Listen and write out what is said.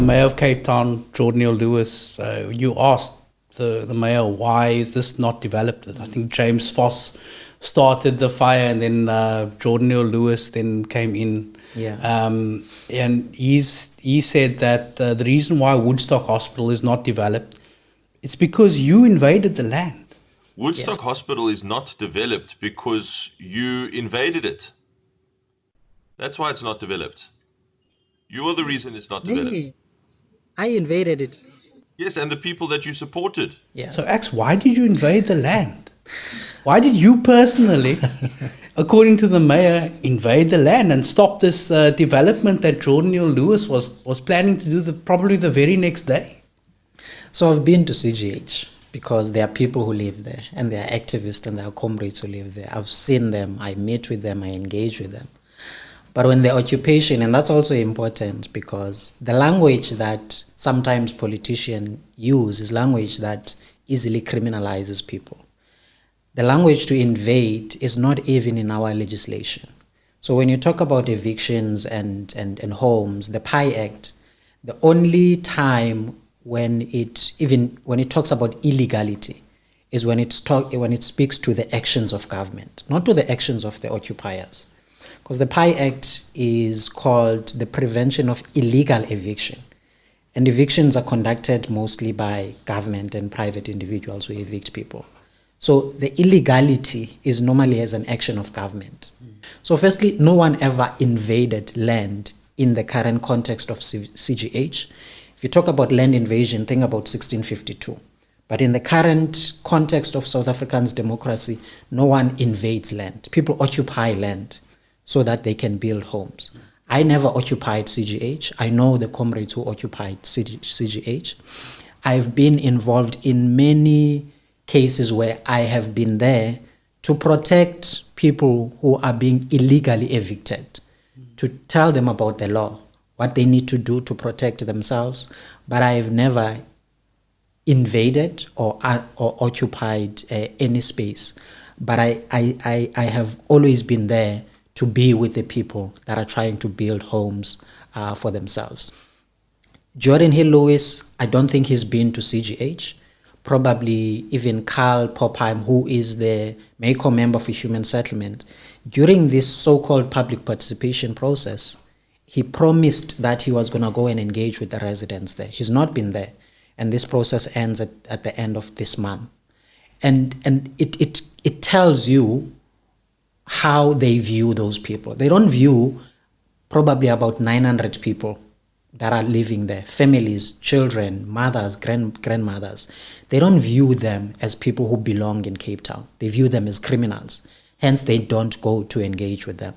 Mayor of Cape Town, Jordan Lewis, you asked the mayor, why is this not developed? I think James Foss started the fire, and then Jordan Lewis then came in. Yeah. And he said that the reason why Woodstock Hospital is not developed, it's because you invaded the land. Woodstock Hospital is not developed because you invaded it. That's why it's not developed. You are the reason it's not developed. Really? I invaded it. Yes, and the people that you supported. Yeah. So, Ax, why did you invade the land? Why did you personally, according to the mayor, invade the land and stop this development that Jordan Lewis was planning to do probably the very next day? So I've been to CGH because there are people who live there, and there are activists and there are comrades who live there. I've seen them, I meet with them, I engage with them. But when the occupation, and that's also important because the language that sometimes politicians use is language that easily criminalizes people. The language to invade is not even in our legislation. So when you talk about evictions and homes, the PI Act, the only time when it talks about illegality is when it speaks to the actions of government, not to the actions of the occupiers. Because the PI Act is called the Prevention of Illegal Eviction. And evictions are conducted mostly by government and private individuals who evict people. So the illegality is normally as an action of government. So firstly, no one ever invaded land in the current context of CGH. If you talk about land invasion, think about 1652. But in the current context of South African's democracy, no one invades land. People occupy land so that they can build homes. I never occupied CGH. I know the comrades who occupied CGH. I've been involved in many cases where I have been there to protect people who are being illegally evicted, to tell them about the law, what they need to do to protect themselves. But I have never invaded or occupied any space. But I have always been there to be with the people that are trying to build homes for themselves. Jordan Lewis, I don't think he's been to CGH. Probably even Carl Popheim, who is the MACO member for Human Settlement, during this so-called public participation process, he promised that he was going to go and engage with the residents there. He's not been there. And this process ends at the end of this month. And it tells you how they view those people. They don't view probably about 900 people that are living there, families, children, mothers, grandmothers. They don't view them as people who belong in Cape Town. They view them as criminals. Hence, they don't go to engage with them.